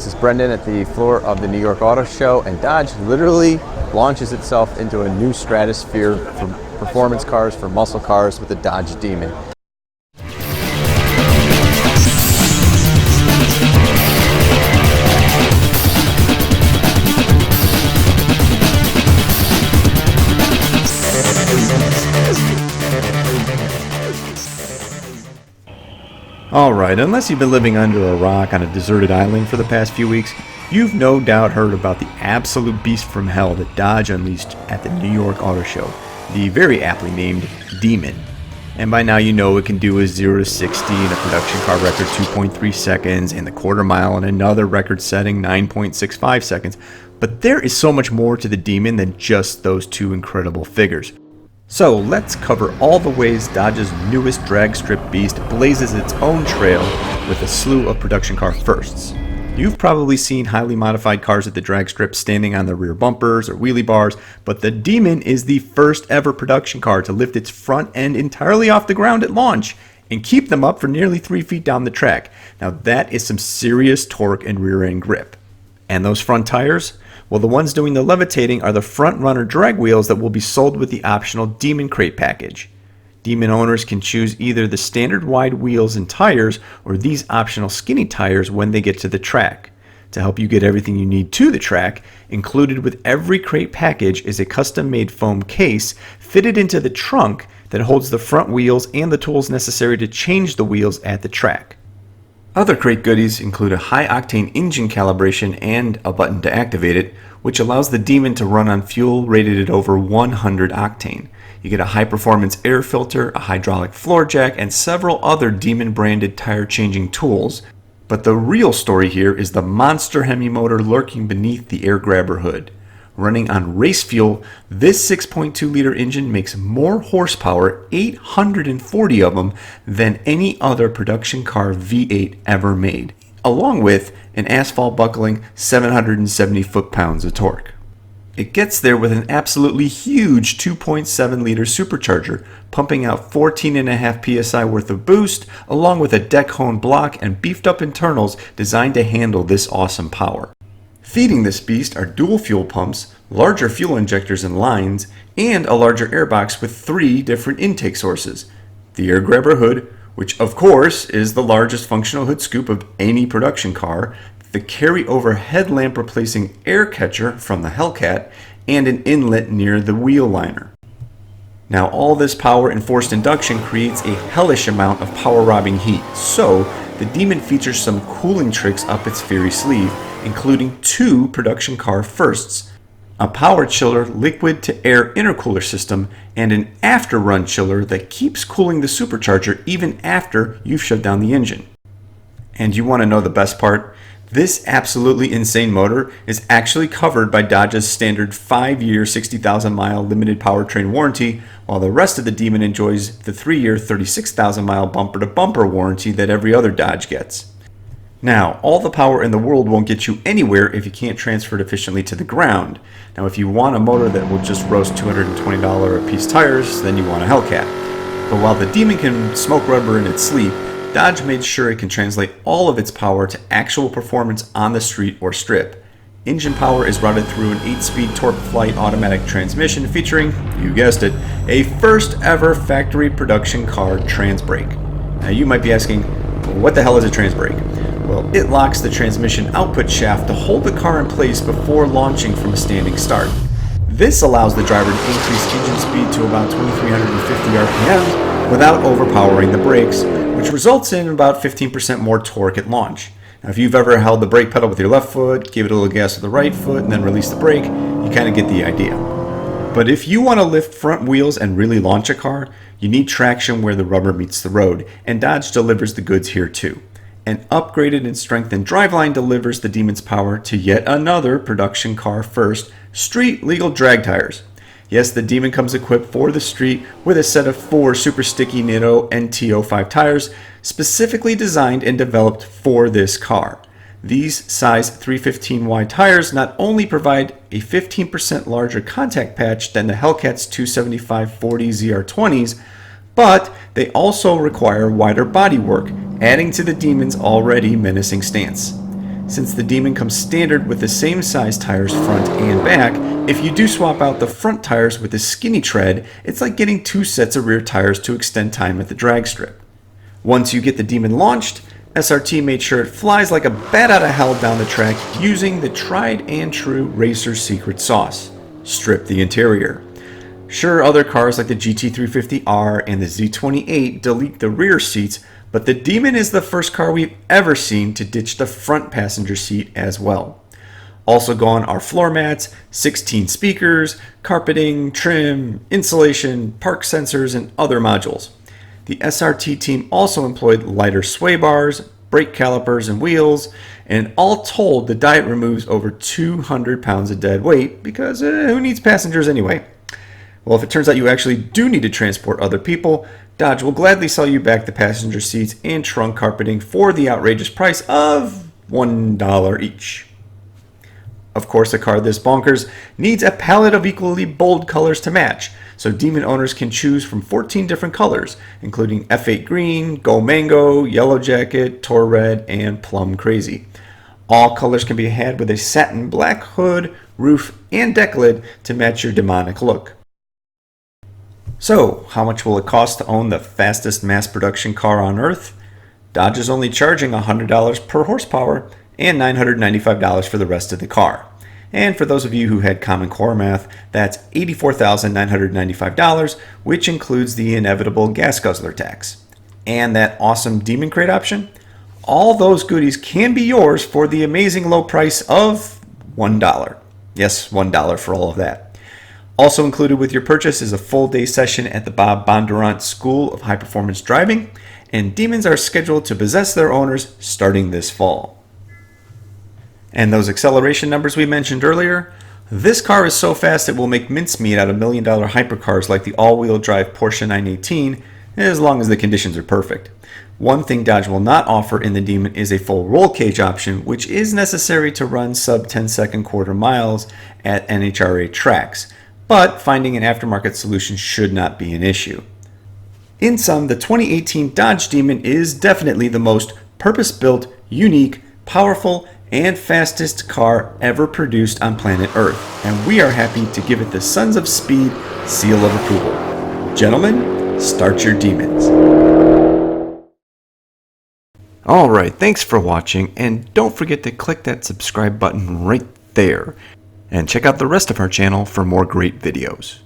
This is Brendan at the floor of the New York Auto Show, and Dodge literally launches itself into a new stratosphere for performance cars, for muscle cars with the Dodge Demon. Alright, unless you've been living under a rock on a deserted island for the past few weeks, you've no doubt heard about the absolute beast from hell that Dodge unleashed at the New York Auto Show, the very aptly named Demon. And by now you know it can do a 0 to 60 in a production car record 2.3 seconds and the quarter mile in another record-setting 9.65 seconds. But there is so much more to the Demon than just those two incredible figures. So let's cover all the ways Dodge's newest drag strip beast blazes its own trail with a slew of production car firsts. You've probably seen highly modified cars at the drag strip standing on their rear bumpers or wheelie bars, but the Demon is the first ever production car to lift its front end entirely off the ground at launch and keep them up for nearly 3 feet down the track. Now that is some serious torque and rear end grip. And those front tires? Well, the ones doing the levitating are the front runner drag wheels that will be sold with the optional Demon Crate package. Demon owners can choose either the standard wide wheels and tires or these optional skinny tires when they get to the track. To help you get everything you need to the track, included with every crate package is a custom-made foam case fitted into the trunk that holds the front wheels and the tools necessary to change the wheels at the track. Other crate goodies include a high-octane engine calibration and a button to activate it, which allows the Demon to run on fuel rated at over 100 octane. You get a high-performance air filter, a hydraulic floor jack, and several other Demon-branded tire-changing tools. But the real story here is the monster Hemi motor lurking beneath the air grabber hood. Running on race fuel, this 6.2-liter engine makes more horsepower, 840 of them, than any other production car V8 ever made, along with an asphalt buckling 770 foot-pounds of torque. It gets there with an absolutely huge 2.7-liter supercharger, pumping out 14.5 psi worth of boost, along with a deck-honed block and beefed-up internals designed to handle this awesome power. Feeding this beast are dual fuel pumps, larger fuel injectors and lines, and a larger airbox with 3 different intake sources. The air grabber hood, which of course is the largest functional hood scoop of any production car, the carry-over headlamp replacing air catcher from the Hellcat, and an inlet near the wheel liner. Now all this power and forced induction creates a hellish amount of power-robbing heat, so the Demon features some cooling tricks up its fiery sleeve, including 2 production car firsts: a power chiller liquid-to-air intercooler system and an after-run chiller that keeps cooling the supercharger even after you've shut down the engine. And you want to know the best part? This absolutely insane motor is actually covered by Dodge's standard 5-year 60,000-mile limited powertrain warranty, while the rest of the Demon enjoys the 3-year 36,000-mile bumper-to-bumper warranty that every other Dodge gets. Now, all the power in the world won't get you anywhere if you can't transfer it efficiently to the ground. Now, if you want a motor that will just roast $220 a piece tires, then you want a Hellcat. But while the Demon can smoke rubber in its sleep, Dodge made sure it can translate all of its power to actual performance on the street or strip. Engine power is routed through an 8-speed torque flight automatic transmission featuring, you guessed it, a first ever factory production car trans brake. Now you might be asking, what the hell is a trans brake? Well, it locks the transmission output shaft to hold the car in place before launching from a standing start. This allows the driver to increase engine speed to about 2,350 RPM without overpowering the brakes, which results in about 15% more torque at launch. Now, if you've ever held the brake pedal with your left foot, gave it a little gas with the right foot, and then released the brake, you kind of get the idea. But if you want to lift front wheels and really launch a car, you need traction where the rubber meets the road, and Dodge delivers the goods here too. An upgraded and strengthened driveline delivers the Demon's power to yet another production car first, street legal drag tires. Yes, the Demon comes equipped for the street with a set of 4 super sticky Nitto NT05 tires specifically designed and developed for this car. These size 315 wide tires not only provide a 15% larger contact patch than the Hellcat's 275/40 ZR20s, but they also require wider bodywork, adding to the Demon's already menacing stance. Since the Demon comes standard with the same size tires front and back, if you do swap out the front tires with the skinny tread, it's like getting 2 sets of rear tires to extend time at the drag strip. Once you get the Demon launched, SRT made sure it flies like a bat out of hell down the track using the tried and true racer secret sauce: strip the interior. Sure, other cars like the GT350R and the Z28 delete the rear seats, but the Demon is the first car we've ever seen to ditch the front passenger seat as well. Also gone are floor mats, 16 speakers, carpeting, trim, insulation, park sensors, and other modules. The SRT team also employed lighter sway bars, brake calipers, and wheels, and all told the Diet removes over 200 pounds of dead weight because who needs passengers anyway? Well, if it turns out you actually do need to transport other people, Dodge will gladly sell you back the passenger seats and trunk carpeting for the outrageous price of $1 each. Of course, a car this bonkers needs a palette of equally bold colors to match, so Demon owners can choose from 14 different colors, including F8 Green, Go Mango, Yellow Jacket, Tor Red, and Plum Crazy. All colors can be had with a satin black hood, roof, and deck lid to match your demonic look. So, how much will it cost to own the fastest mass production car on Earth? Dodge is only charging $100 per horsepower and $995 for the rest of the car. And for those of you who had Common Core math, that's $84,995, which includes the inevitable gas guzzler tax. And that awesome Demon Crate option? All those goodies can be yours for the amazing low price of $1. Yes, $1 for all of that. Also included with your purchase is a full day session at the Bob Bondurant School of High Performance Driving, and Demons are scheduled to possess their owners starting this fall. And those acceleration numbers we mentioned earlier, this car is so fast it will make mincemeat out of $1 million hypercars like the all-wheel drive Porsche 918, as long as the conditions are perfect. One thing Dodge will not offer in the Demon is a full roll cage option, which is necessary to run sub 10-second quarter miles at NHRA tracks. But finding an aftermarket solution should not be an issue. In sum, the 2018 Dodge Demon is definitely the most purpose-built, unique, powerful, and fastest car ever produced on planet Earth, and we are happy to give it the Sons of Speed seal of approval. Gentlemen, start your Demons. Alright, thanks for watching, and don't forget to click that subscribe button right there. And check out the rest of our channel for more great videos.